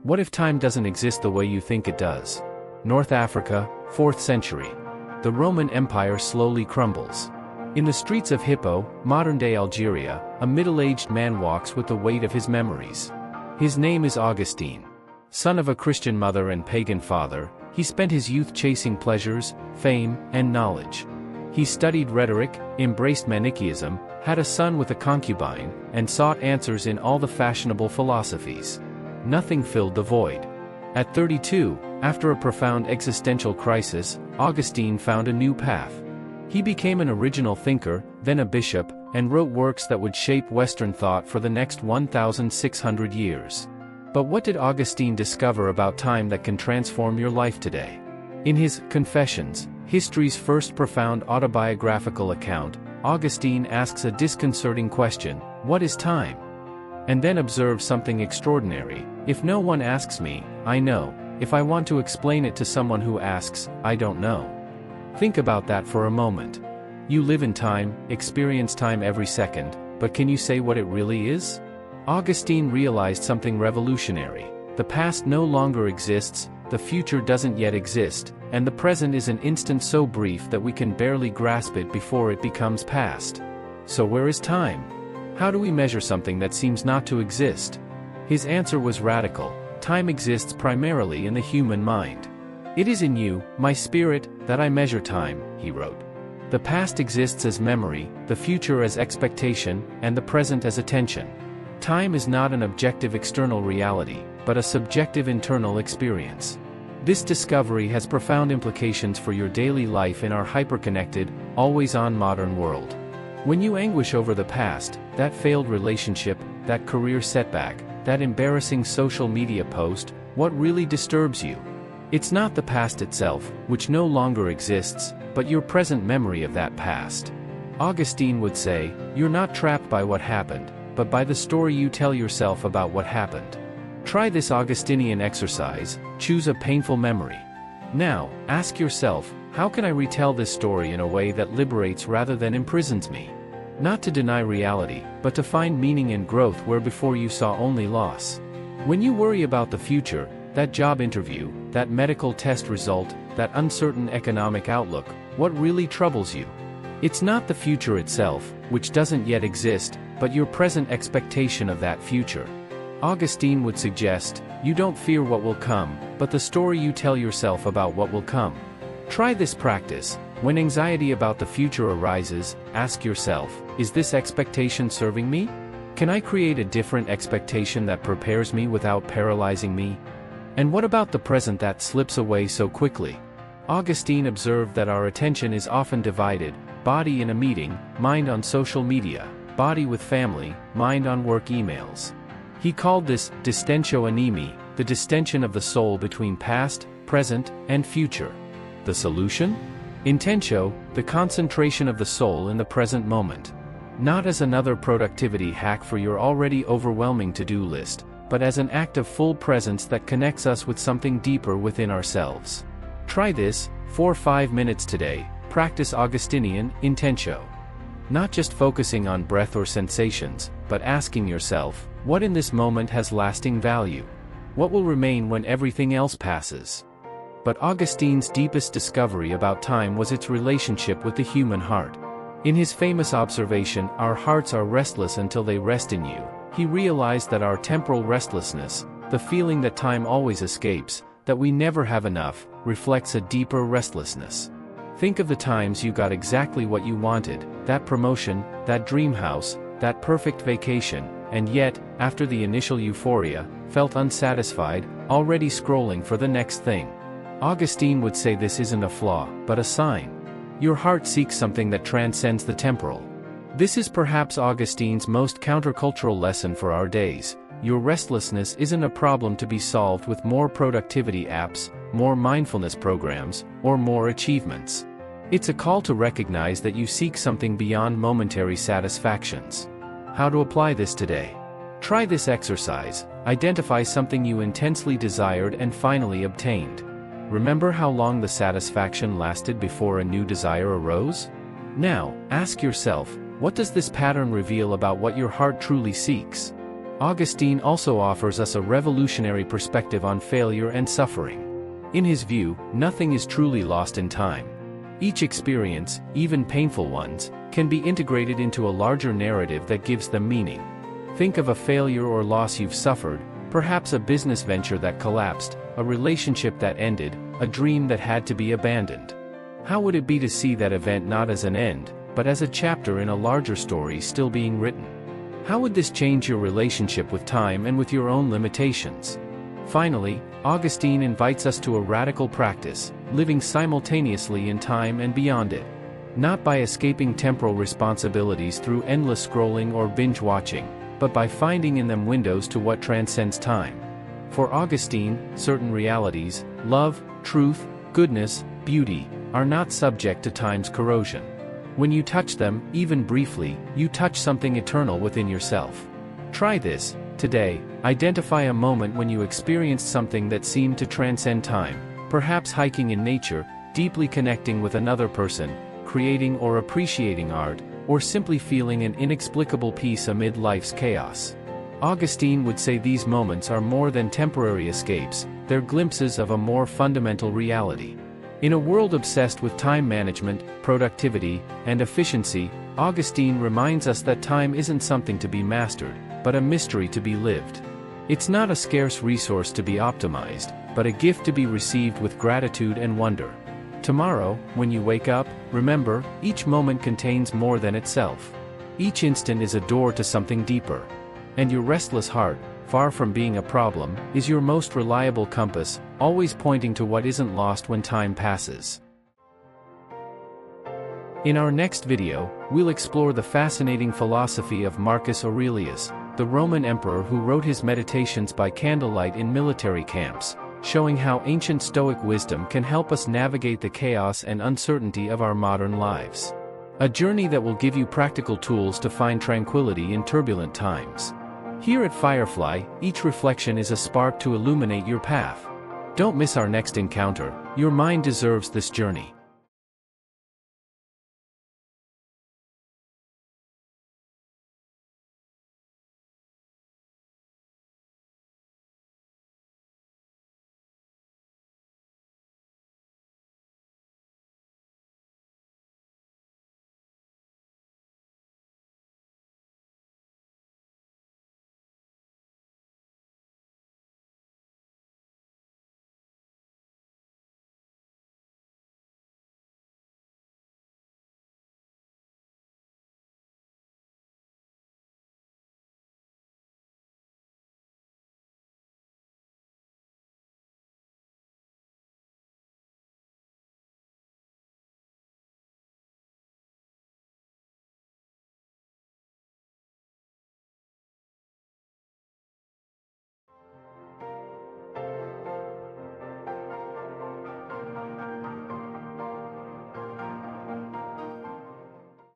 What if time doesn't exist the way you think it does? North Africa, 4th century. The Roman Empire slowly crumbles. In the streets of Hippo, modern-day Algeria, a middle-aged man walks with the weight of his memories. His name is Augustine. Son of a Christian mother and pagan father, he spent his youth chasing pleasures, fame, and knowledge. He studied rhetoric, embraced Manichaeism, had a son with a concubine, and sought answers in all the fashionable philosophies. Nothing filled the void. At 32, after a profound existential crisis, Augustine found a new path. He became an original thinker, then a bishop, and wrote works that would shape Western thought for the next 1,600 years. But what did Augustine discover about time that can transform your life today? In his Confessions, history's first profound autobiographical account, Augustine asks a disconcerting question: what is time? And then observes something extraordinary: if no one asks me, I know. If I want to explain it to someone who asks, I don't know. Think about that for a moment. You live in time, experience time every second, but can you say what it really is? Augustine realized something revolutionary. The past no longer exists, the future doesn't yet exist, and the present is an instant so brief that we can barely grasp it before it becomes past. So where is time? How do we measure something that seems not to exist? His answer was radical: time exists primarily in the human mind. It is in you, my spirit, that I measure time, he wrote. The past exists as memory, the future as expectation, and the present as attention. Time is not an objective external reality, but a subjective internal experience. This discovery has profound implications for your daily life in our hyper-connected, always-on modern world. When you anguish over the past, that failed relationship, that career setback, that embarrassing social media post, what really disturbs you? It's not the past itself, which no longer exists, but your present memory of that past. Augustine would say, you're not trapped by what happened, but by the story you tell yourself about what happened. Try this Augustinian exercise: choose a painful memory. Now, ask yourself, how can I retell this story in a way that liberates rather than imprisons me? Not to deny reality, but to find meaning and growth where before you saw only loss. When you worry about the future, that job interview, that medical test result, that uncertain economic outlook, what really troubles you? It's not the future itself, which doesn't yet exist, but your present expectation of that future. Augustine would suggest, you don't fear what will come, but the story you tell yourself about what will come. Try this practice. When anxiety about the future arises, ask yourself, is this expectation serving me? Can I create a different expectation that prepares me without paralyzing me? And what about the present that slips away so quickly? Augustine observed that our attention is often divided: body in a meeting, mind on social media; body with family, mind on work emails. He called this distentio animi, the distension of the soul between past, present, and future. The solution? Intentio, the concentration of the soul in the present moment. Not as another productivity hack for your already overwhelming to-do list, but as an act of full presence that connects us with something deeper within ourselves. Try this, for 5 minutes today. Practice Augustinian intentio. Not just focusing on breath or sensations, but asking yourself, what in this moment has lasting value? What will remain when everything else passes? But Augustine's deepest discovery about time was its relationship with the human heart. In his famous observation, "Our hearts are restless until they rest in you," he realized that our temporal restlessness, the feeling that time always escapes, that we never have enough, reflects a deeper restlessness. Think of the times you got exactly what you wanted, that promotion, that dream house, that perfect vacation, and yet, after the initial euphoria, felt unsatisfied, already scrolling for the next thing. Augustine would say this isn't a flaw, but a sign. Your heart seeks something that transcends the temporal. This is perhaps Augustine's most countercultural lesson for our days. Your restlessness isn't a problem to be solved with more productivity apps, more mindfulness programs, or more achievements. It's a call to recognize that you seek something beyond momentary satisfactions. How to apply this today? Try this exercise. Identify something you intensely desired and finally obtained. Remember how long the satisfaction lasted before a new desire arose? Now, ask yourself, what does this pattern reveal about what your heart truly seeks? Augustine also offers us a revolutionary perspective on failure and suffering. In his view, nothing is truly lost in time. Each experience, even painful ones, can be integrated into a larger narrative that gives them meaning. Think of a failure or loss you've suffered, perhaps a business venture that collapsed, a relationship that ended, a dream that had to be abandoned. How would it be to see that event not as an end, but as a chapter in a larger story still being written? How would this change your relationship with time and with your own limitations? Finally, Augustine invites us to a radical practice, living simultaneously in time and beyond it. Not by escaping temporal responsibilities through endless scrolling or binge-watching, but by finding in them windows to what transcends time. For Augustine, certain realities, love, truth, goodness, beauty, are not subject to time's corrosion. When you touch them, even briefly, you touch something eternal within yourself. Try this, today. Identify a moment when you experienced something that seemed to transcend time, perhaps hiking in nature, deeply connecting with another person, creating or appreciating art, or simply feeling an inexplicable peace amid life's chaos. Augustine would say these moments are more than temporary escapes, they're glimpses of a more fundamental reality. In a world obsessed with time management, productivity, and efficiency, Augustine reminds us that time isn't something to be mastered, but a mystery to be lived. It's not a scarce resource to be optimized, but a gift to be received with gratitude and wonder. Tomorrow, when you wake up, remember, each moment contains more than itself. Each instant is a door to something deeper. And your restless heart, far from being a problem, is your most reliable compass, always pointing to what isn't lost when time passes. In our next video, we'll explore the fascinating philosophy of Marcus Aurelius, the Roman emperor who wrote his meditations by candlelight in military camps, showing how ancient Stoic wisdom can help us navigate the chaos and uncertainty of our modern lives. A journey that will give you practical tools to find tranquility in turbulent times. Here at Firefly, each reflection is a spark to illuminate your path. Don't miss our next encounter, your mind deserves this journey.